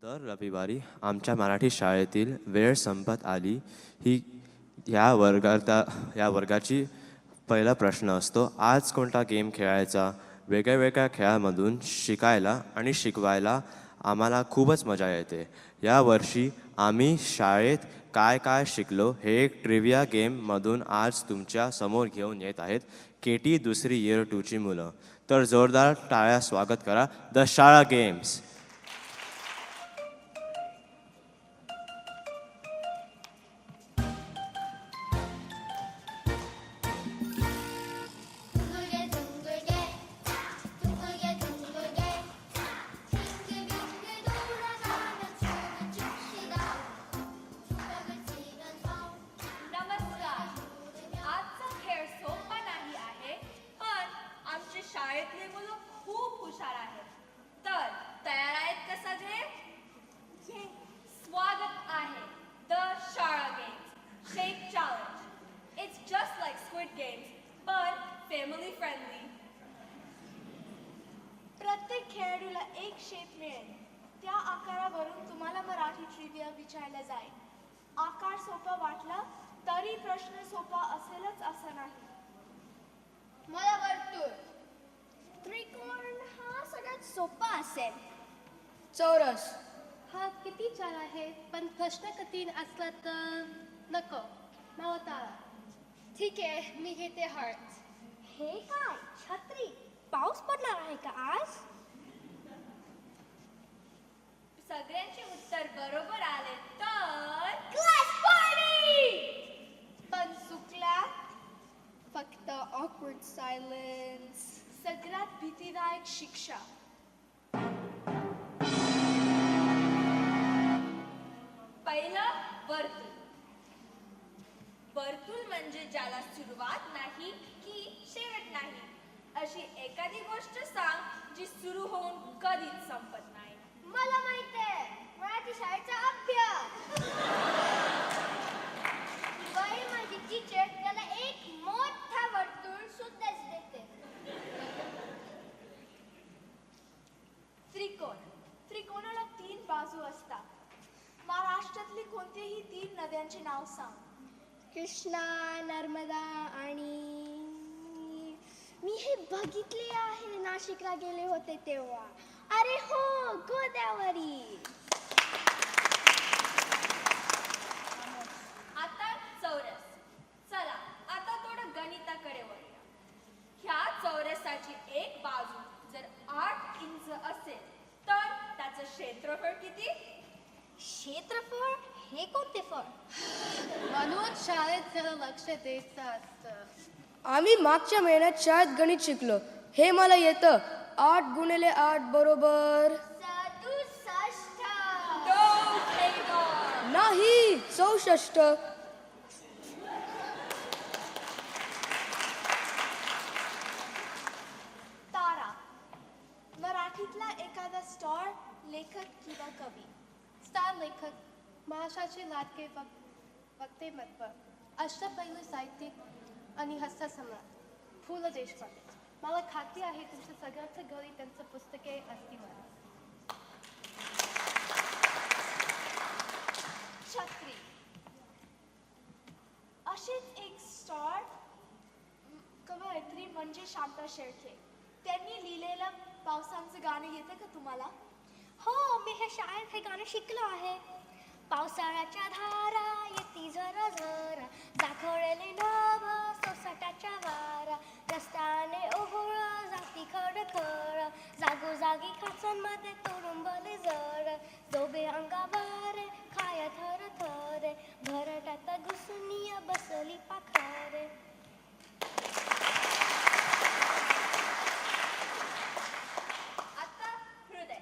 दर रविवारी आमच्या मराठी शाळेतील वेळ संपत आली ही या वर्गाची पहिला प्रश्न असतो, आज कोणता गेम खेळायचा. वेगळ्या खेळामधून शिकायला आणि शिकवायला आम्हाला खूपच मजा येते. यावर्षी आम्ही शाळेत काय काय शिकलो हे एक ट्रिव्हिया गेममधून आज तुमच्या समोर घेऊन येत आहेत केटी दुसरी इयर 2ची मुलं. तर जोरदार टाळ्या स्वागत करा द शाळा गेम्स. 둥글게 둥글게 둥글게 둥글게 빙글빙글 돌아가며 춤을 춥시다. 주먹을 치면서 नमस्कार. आजचा खेळ सोपा नाही आहे, पण आमची शाळेतली मुलं खूप हुशार आहेत. तर तयार आहेत का सगळे? स्वागत आहे द शाळा games shake challenge. It's just like squid games पण फॅमिली फ्रेंडली. प्रत्येक खेळाडूला एक शेप मिळेल. त्या आकारावरून तुम्हाला मराठी ट्रिव्हिया विचारला जाईल. आकार सोपा वाटला तरी प्रश्न सोपा असेलच असं नाही. मला वर्तुळ, त्रिकोण हा सगळ्यात सोपा असेल. चौरस हा किती छान आहे, पण प्रश्न कठीण असला तर नको. मला तारा. ठीक आहे, मी घेते हार्ट. हे काय छत्री? पाऊस पडणार आहे का आज? सगळ्यांचे उत्तर बरोबर आले तर क्लास पार्टी. पण चुकला. फक्त ऑकवर्ड सायलेन्स. सगळ्यात भीतीदायक शिक्षा. पहिलं वर्तुळ. वर्तुळ म्हणजे ज्याला सुरुवात नाही की शेवट नाही अशी एखादी गोष्ट सांग जी सुरू होऊन कधीच संपत नाही. मला माहितीये, मराठी शाळेचा अभ्यास. बाई माझी टीचर त्याला एक मोठा वर्तुळ सुद्धाच देते. त्रिकोण. त्रिकोणाला 3 बाजू असतात. महाराष्ट्रातली कोणतेही 3 नद्यांचे नाव सांग. कृष्णा, नर्मदा आणि मी हे बघितले आहे नाशिकला गेले होते तेव्हा. अरे हो, गोदावरी. आता चौरस. चला आता थोडं गणिताकडे वळूया. ह्या चौरसाची एक बाजू जर 8 इंच असेल तर त्याचं क्षेत्रफळ किती? क्षेत्रफळ हे कोणते फळ? म्हणून शाळेत जरा लक्ष द्यायचं असतं. आम्ही मागच्या महिन्यात शाळेत गणित शिकलो. हे मला येतं. 8 गुणिले 8 बरोबर 67. No, Taylor. नाही 64. तारा. मराठीतला एखादा स्टार लेखक किंवा कवी. स्टार लेखक, महाराष्ट्राचे लाडके व्यक्तिमत्व, अष्टपैलू साहित्यिक आणि हस्तसम्राट पु ल देशपांडे. मला खात्री आहे तुमच्या सगळ्यांच्या घरी त्यांचं पुस्तके असतील. छत्री. अशीच एक स्टार कवयित्री म्हणजे शांता शेळके. त्यांनी लिहिलेलं पावसांचं गाणं येतं का तुम्हाला? हो, मी हे शाळेत हे गाणं शिकलो आहे. पावसाळ्याच्या धारा येती झरा झरा, दाखवलेले नभ सोसाट्याच्या वारा, रस्त्याने ओहोळ जाती खडखड, जागोजागी खाचांमध्ये तुडुंबले जड, जोबे अंगावर खाया थर थर, भरटात घुसुनिया बसली पाखर. आता हृदय.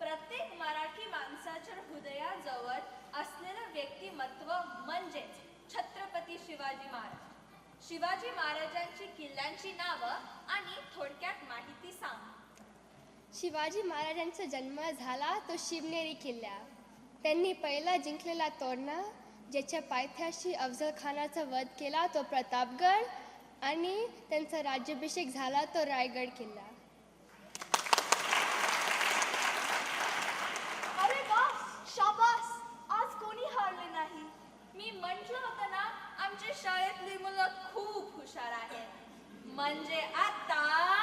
प्रत्येक मराठी माणसाच्या हृदयाजवळ असलेलं व्यक्तिमत्व म्हणजेच छत्रपती शिवाजी महाराज. शिवाजी महाराजांची किल्ल्यांची नावं आणि थोडक्यात माहिती सांग. शिवाजी महाराजांचा जन्म झाला तो शिवनेरी किल्ला. त्यांनी पहिला जिंकलेला तोरणा, ज्याच्या पायथ्याशी अफजल खानाचा वध केला तो प्रतापगड, आणि त्यांचा राज्याभिषेक झाला तो रायगड किल्ला. अरे वा, शाबास, आज कोणी हारले नाही. मी म्हटलं होतं ना, आमच्या शाळेतली मुलं खूप हुशार आहेत. म्हणजे आता